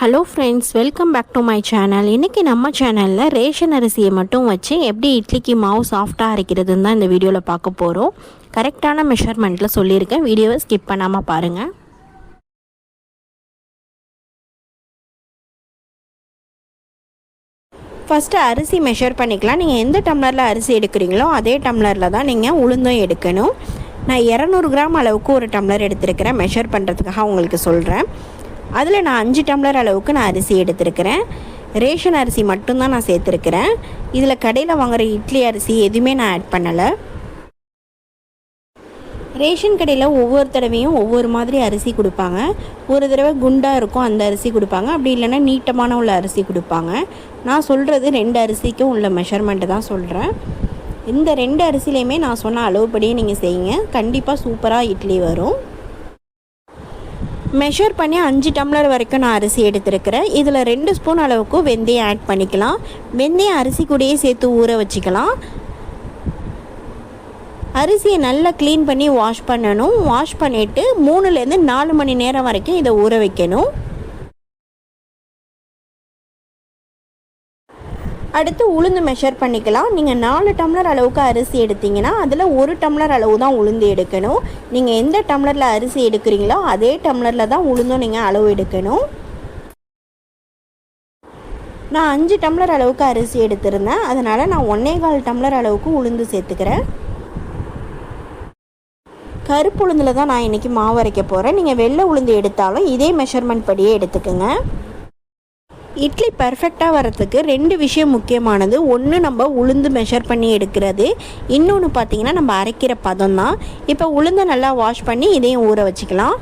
Hello friends, welcome back to my channel. இன்றைக்கி நம்ம சேனலில் ரேஷன் அரிசியை மட்டும் வச்சு எப்படி இட்லிக்கு மாவு சாஃப்டாக அரைக்கிறதுன்னு தான் இந்த வீடியோவில் பார்க்க போகிறோம். கரெக்டான மெஷர்மெண்ட்டில் சொல்லியிருக்கேன். வீடியோவை ஸ்கிப் பண்ணாமல் பாருங்கள். ஃபஸ்ட்டு அரிசி மெஷர் பண்ணிக்கலாம். நீங்கள் எந்த டம்ளரில் அரிசி எடுக்கிறீங்களோ அதே டம்ளரில் தான் நீங்கள் உளுந்தும் எடுக்கணும். நான் 200 கிராம் அளவுக்கு ஒரு டம்ளர் எடுத்துருக்கிறேன். மெஷர் பண்ணுறதுக்காக உங்களுக்கு சொல்கிறேன். அதில் நான் 5 டம்ளர் அளவுக்கு நான் அரிசி எடுத்துருக்கிறேன். ரேஷன் அரிசி மட்டும்தான் நான் சேர்த்துருக்கிறேன். இதில் கடையில் வாங்குகிற இட்லி அரிசி எதுவுமே நான் ஆட் பண்ணலை. ரேஷன் கடையில் ஒவ்வொரு தடவையும் ஒவ்வொரு மாதிரி அரிசி கொடுப்பாங்க. ஒரு தடவை குண்டாக இருக்கும் அந்த அரிசி கொடுப்பாங்க, அப்படி இல்லைன்னா நீட்டமான உள்ள அரிசி கொடுப்பாங்க. நான் சொல்கிறது 2 அரிசிக்கும் உள்ள மெஷர்மெண்ட்டு தான் சொல்கிறேன். இந்த 2 அரிசிலையுமே நான் சொன்ன அளவுப்படியே நீங்கள் செய்யுங்க. கண்டிப்பாக சூப்பராக இட்லி வரும். மெஷர் பண்ணி 5 டம்ளர் வரைக்கும் நான் அரிசி எடுத்துருக்கிறேன். இதில் 2 ஸ்பூன் அளவுக்கு வெந்தயம் ஆட் பண்ணிக்கலாம். வெந்தயம் அரிசி கூடயே சேர்த்து ஊற வச்சுக்கலாம். அரிசியை நல்லா க்ளீன் பண்ணி வாஷ் பண்ணணும். வாஷ் பண்ணிவிட்டு 3லேருந்து 4 மணி நேரம் வரைக்கும் இதை ஊற வைக்கணும். அடுத்து உளுந்து மெஷர் பண்ணிக்கலாம். நீங்கள் 4 டம்ளர் அளவுக்கு அரிசி எடுத்திங்கன்னா அதில் 1 டம்ளர் அளவு தான் உளுந்து எடுக்கணும். நீங்கள் எந்த டம்ளரில் அரிசி எடுக்கிறீங்களோ அதே டம்ளரில் தான் உளுந்தும் நீங்கள் அளவு எடுக்கணும். நான் 5 டம்ளர் அளவுக்கு அரிசி எடுத்திருந்தேன், அதனால் நான் 1.25 டம்ளர் அளவுக்கு உளுந்து சேர்த்துக்கிறேன். கருப்பு உளுந்தில் தான் நான் இன்றைக்கி மாவு அரைக்க போகிறேன். நீங்கள் வெள்ளை உளுந்து எடுத்தாலும் இதே மெஷர்மெண்ட் படியே எடுத்துக்கோங்க. இட்லி பர்ஃபெக்டாக வரத்துக்கு 2 விஷயம் முக்கியமானது. ஒன்று நம்ம உளுந்து மெஷர் பண்ணி எடுக்கிறது, இன்னொன்று பார்த்திங்கன்னா நம்ம அரைக்கிற பதம் தான். இப்போ உளுந்தை நல்லா வாஷ் பண்ணி இதையும் ஊற வச்சுக்கலாம்.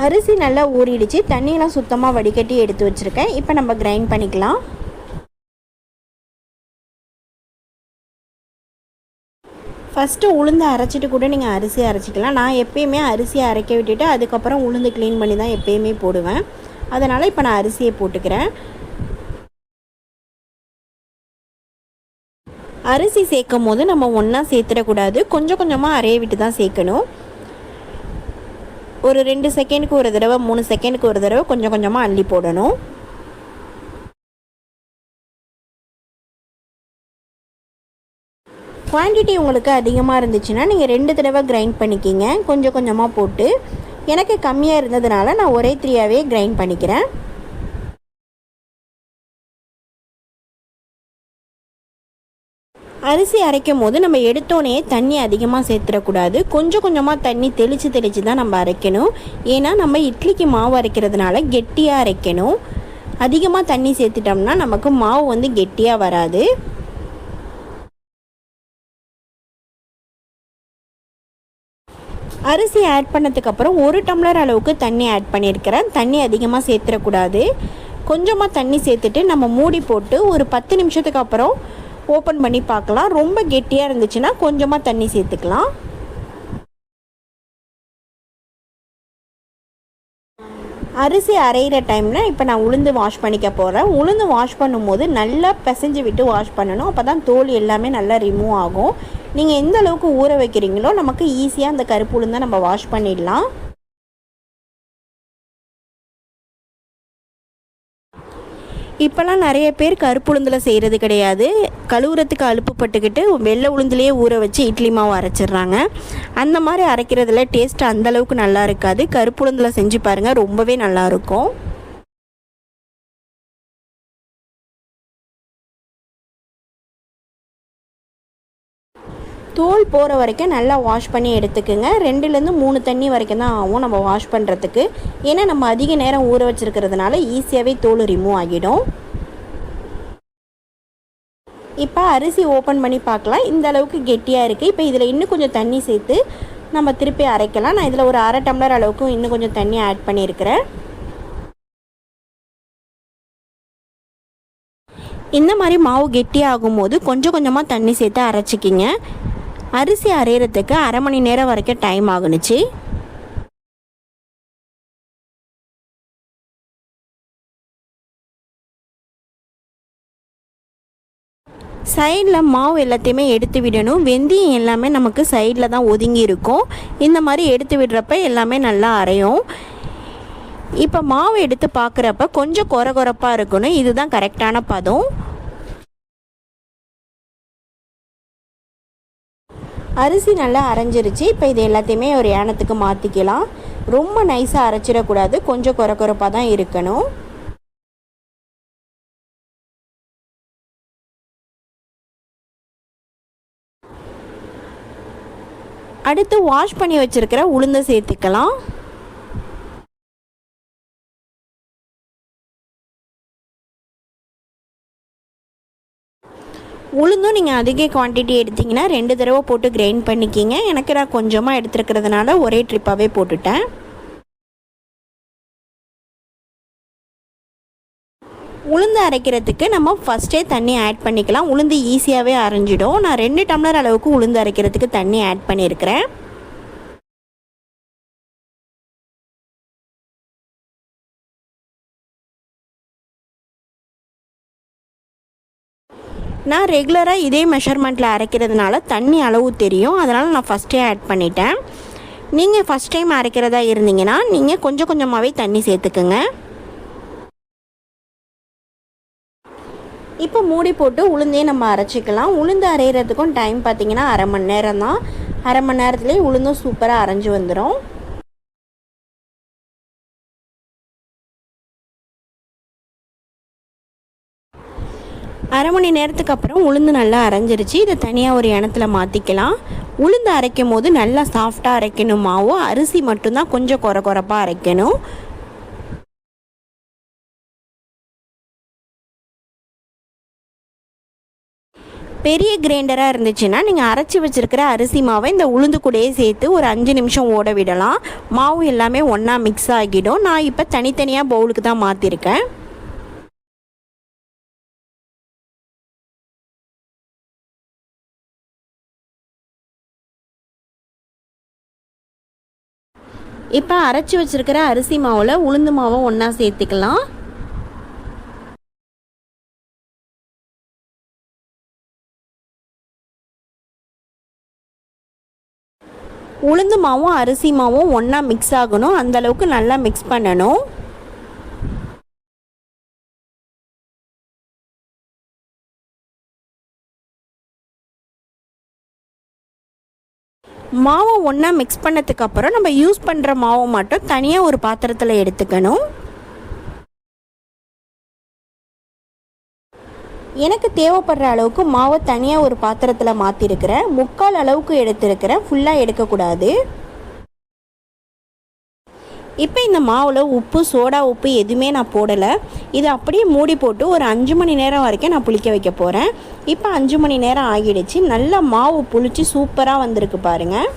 அரிசி நல்லா ஊறிடுச்சு. தண்ணியெல்லாம் சுத்தமாக வடிகட்டி எடுத்து வச்சுருக்கேன். இப்போ நம்ம கிரைண்ட் பண்ணிக்கலாம். ஃபஸ்ட்டு உளுந்து அரைச்சிட்டு கூட நீங்கள் அரிசி அரைச்சிக்கலாம். நான் எப்பயுமே அரிசியை அரைக்க விட்டுட்டு அதுக்கப்புறம் உளுந்து க்ளீன் பண்ணி தான் எப்பயுமே போடுவேன். அதனால் இப்போ நான் அரிசியை போட்டுக்கிறேன். அரிசி சேர்க்கும் போது நம்ம ஒன்றா சேர்த்துடக்கூடாது, கொஞ்சம் கொஞ்சமாக அரைய விட்டு தான் சேர்க்கணும். ஒரு 2 செகண்டுக்கு ஒரு தடவை, 3 செகண்டுக்கு ஒரு தடவை கொஞ்சம் கொஞ்சமாக அள்ளி போடணும். குவான்டிட்டி உங்களுக்கு அதிகமாக இருந்துச்சுன்னா நீங்கள் 2 தடவை கிரைண்ட் பண்ணிக்கிங்க, கொஞ்சம் கொஞ்சமாக போட்டு. எனக்கு கம்மியாக இருந்ததுனால நான் ஒரே 3ஆகவே கிரைண்ட் பண்ணிக்கிறேன். அரிசி அரைக்கும் போது நம்ம எடுத்தோடனே தண்ணி அதிகமாக சேர்த்துடக்கூடாது. கொஞ்சம் கொஞ்சமாக தண்ணி தெளித்து தான் நம்ம அரைக்கணும். ஏன்னா நம்ம இட்லிக்கு மாவு அரைக்கிறதுனால கெட்டியாக அரைக்கணும். அதிகமாக தண்ணி சேர்த்துட்டோம்னா நமக்கு மாவு வந்து கெட்டியாக வராது. அரிசி ஆட் பண்ணதுக்கப்புறம் 1 டம்ளர் அளவுக்கு தண்ணி ஆட் பண்ணியிருக்கிறேன். தண்ணி அதிகமாக சேர்த்துடக்கூடாது. கொஞ்சமாக தண்ணி சேர்த்துட்டு நம்ம மூடி போட்டு ஒரு 10 நிமிஷத்துக்கு அப்புறம் ஓப்பன் பண்ணி பார்க்கலாம். ரொம்ப கெட்டியாக இருந்துச்சுன்னா கொஞ்சமாக தண்ணி சேர்த்துக்கலாம். அரிசி அரைகிற டைமில் இப்போ நான் உளுந்து வாஷ் பண்ணிக்க போகிறேன். உளுந்து வாஷ் பண்ணும்போது நல்லா பிசைஞ்சு விட்டு வாஷ் பண்ணணும். அப்போ தான் தோல் எல்லாமே நல்லா ரிமூவ் ஆகும். நீங்கள் எந்த அளவுக்கு ஊற வைக்கிறீங்களோ நமக்கு ஈஸியாக அந்த கருப்பு உளுந்தை நம்ம வாஷ் பண்ணிடலாம். இப்போல்லாம் நிறைய பேர் கருப்பு உளுந்தில் செய்கிறது கிடையாது. கழுவுறதுக்கு அலுப்புப்பட்டுக்கிட்டு வெள்ளை உளுந்துலேயே ஊற வச்சு இட்லி மாவு அரைச்சிட்றாங்க. அந்த மாதிரி அரைக்கிறதுல டேஸ்ட் அந்தளவுக்கு நல்லா இருக்காது. கருப்பு உளுந்தில் செஞ்சு பாருங்கள், ரொம்பவே நல்லாயிருக்கும். தோல் போகிற வரைக்கும் நல்லா வாஷ் பண்ணி எடுத்துக்குங்க. 2லேருந்து 3 தண்ணி வரைக்கும் தான் ஆகும் நம்ம வாஷ் பண்ணுறதுக்கு. ஏன்னா நம்ம அதிக நேரம் ஊற வச்சுருக்கிறதுனால ஈஸியாகவே தோல் ரிமூவ் ஆகிடும். இப்போ அரிசி ஓப்பன் பண்ணி பார்க்கலாம். இந்த அளவுக்கு கெட்டியாக இருக்குது. இப்போ இதில் இன்னும் கொஞ்சம் தண்ணி சேர்த்து நம்ம திருப்பி அரைக்கலாம். நான் இதில் ஒரு 1/2 டம்ளர் அளவுக்கு இன்னும் கொஞ்சம் தண்ணி ஆட் பண்ணியிருக்கிறேன். இந்த மாதிரி மாவு கெட்டியாகும் போது கொஞ்சம் கொஞ்சமாக தண்ணி சேர்த்து அரைச்சிக்கிங்க. அரிசி அரைகிறதுக்கு 1/2 மணி நேரம் வரைக்கும் டைம் ஆகுனுச்சு. சைடில் மாவு எல்லாத்தையுமே எடுத்து விடணும். வெந்தயம் எல்லாமே நமக்கு சைடில் தான் ஒதுங்கி இருக்கும். இந்த மாதிரி எடுத்து விடுறப்ப எல்லாமே நல்லா அரையும். இப்போ மாவு எடுத்து பார்க்குறப்ப கொஞ்சம் கொரகொரப்பாக இருக்கணும், இதுதான் கரெக்டான பதம். அரிசி நல்லா அரைஞ்சிருச்சு. இப்போ இது எல்லாத்தையுமே ஒரு ஏனத்துக்கு மாற்றிக்கலாம். ரொம்ப நைஸாக அரைச்சிடக்கூடாது, கொஞ்சம் கொரகொரப்பாக தான் இருக்கணும். அடுத்து வாஷ் பண்ணி வச்சுருக்கிற உளுந்தை சேர்த்துக்கலாம். உளுந்தும் நீங்கள் அதிக குவான்டிட்டி எடுத்திங்கன்னா 2 தடவை போட்டு கிரைண்ட் பண்ணிக்கிங்க. எனக்கு நான் கொஞ்சமாக எடுத்துருக்கிறதுனால ஒரே ட்ரிப்பாகவே போட்டுட்டேன். உளுந்து அரைக்கிறதுக்கு நம்ம ஃபஸ்ட்டே தண்ணி ஆட் பண்ணிக்கலாம். உளுந்து ஈஸியாகவே அரைஞ்சிடும். நான் 2 டம்ளர் அளவுக்கு உளுந்து அரைக்கிறதுக்கு தண்ணி ஆட் பண்ணியிருக்கிறேன். நான் ரெகுலராக இதே மெஷர்மெண்ட்டில் அரைக்கிறதுனால தண்ணி அளவு தெரியும், அதனால் நான் ஃபஸ்ட்டே ஆட் பண்ணிட்டேன். நீங்கள் ஃபஸ்ட் டைம் அரைக்கிறதா இருந்தீங்கன்னா நீங்கள் கொஞ்சம் கொஞ்சமாகவே தண்ணி சேர்த்துக்குங்க. இப்போ மூடி போட்டு உளுந்தே நம்ம அரைச்சிக்கலாம். உளுந்து அரைகிறதுக்கும் டைம் பார்த்திங்கன்னா அரை மணி நேரம் தான். அரை மணி நேரத்துலேயே உளுந்தும் சூப்பராக அரைஞ்சி வந்துடும். அரை மணி நேரத்துக்கு அப்புறம் உளுந்து நல்லா அரைஞ்சிருச்சு. இதை தனியாக ஒரு எண்ணத்தில் மாற்றிக்கலாம். உளுந்து அரைக்கும் போது நல்லா சாஃப்டாக அரைக்கணும் மாவு. அரிசி மட்டும்தான் கொஞ்சம் கொரகொரப்பாக அரைக்கணும். பெரிய கிரைண்டராக இருந்துச்சுன்னா நீங்கள் அரைச்சி வச்சுருக்கிற அரிசி மாவை இந்த உளுந்து கூடயே சேர்த்து ஒரு 5 நிமிஷம் ஓட விடலாம். மாவு எல்லாமே ஒன்றா மிக்ஸ் ஆகிடும். நான் இப்போ தனித்தனியாக பவுலுக்கு தான் மாற்றிருக்கேன். இப்போ அரைச்சி வச்சுருக்கிற அரிசி மாவில் உளுந்து மாவை ஒன்றா சேர்த்துக்கலாம். உளுந்து மாவும் அரிசி மாவும் ஒன்றா மிக்ஸ் ஆகணும், அந்தளவுக்கு நல்லா மிக்ஸ் பண்ணணும். மாவை ஒன்றா மிக்ஸ் பண்ணதுக்கப்புறம் நம்ம யூஸ் பண்ணுற மாவை மட்டும் தனியாக ஒரு பாத்திரத்தில் எடுத்துக்கணும். எனக்கு தேவைப்படுற அளவுக்கு மாவை தனியாக ஒரு பாத்திரத்தில் மாற்றிருக்கிறேன். 3/4 அளவுக்கு எடுத்துருக்கிறேன், ஃபுல்லாக எடுக்கக்கூடாது. இப்போ இந்த மாவில் உப்பு, சோடா உப்பு எதுவுமே நான் போடலை. இதை அப்படியே மூடி போட்டு ஒரு 5 மணி நேரம் வரைக்கும் நான் புளிக்க வைக்க போகிறேன். இப்போ 5 மணி நேரம் ஆகிடுச்சு. நல்லா மாவு புளிச்சு சூப்பராக வந்திருக்கு பாருங்கள்.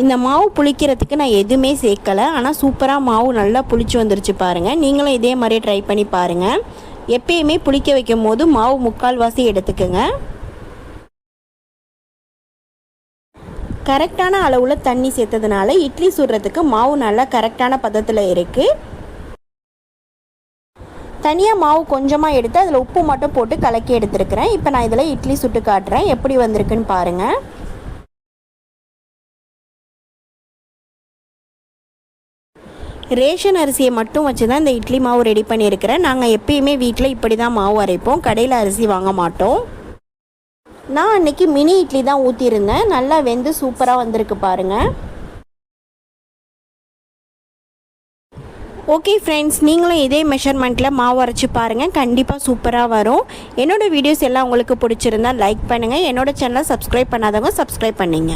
இந்த மாவு புளிக்கிறதுக்கு நான் எதுவுமே சேர்க்கலை, ஆனால் சூப்பராக மாவு நல்லா புளிச்சு வந்துருச்சு பாருங்கள். நீங்களும் இதே மாதிரி ட்ரை பண்ணி பாருங்கள். எப்பயுமே புளிக்க வைக்கும் போது மாவு 3/4 வாசி எடுத்துக்கோங்க. கரெக்டான அளவில் தண்ணி சேர்த்ததுனால இட்லி சுடுறதுக்கு மாவு நல்லா கரெக்டான பதத்தில் இருக்குது. தனியாக மாவு கொஞ்சமாக எடுத்து அதில் உப்பு மட்டும் போட்டு கலக்கி எடுத்துருக்கிறேன். இப்போ நான் இதில் இட்லி சுட்டு காட்டுறேன், எப்படி வந்திருக்குன்னு பாருங்கள். ரேஷன் அரிசியை மட்டும் வச்சு தான் இந்த இட்லி மாவு ரெடி பண்ணியிருக்கிறேன். நாங்கள் எப்பயுமே வீட்டில் இப்படி தான் மாவு அரைப்போம், கடையில் அரிசி வாங்க மாட்டோம். நான் அன்றைக்கி மினி இட்லி தான் ஊற்றிருந்தேன். நல்லா வெந்து சூப்பராக வந்திருக்கு பாருங்கள். ஓகே ஃப்ரெண்ட்ஸ், நீங்களும் இதே மெஷர்மெண்ட்டில் மாவு அரைச்சி பாருங்கள், கண்டிப்பாக சூப்பராக வரும். என்னோடய வீடியோஸ் எல்லாம் உங்களுக்கு பிடிச்சிருந்தா லைக் பண்ணுங்கள். என்னோடய சேனலை சப்ஸ்கிரைப் பண்ணாதவங்க சப்ஸ்கிரைப் பண்ணிங்க.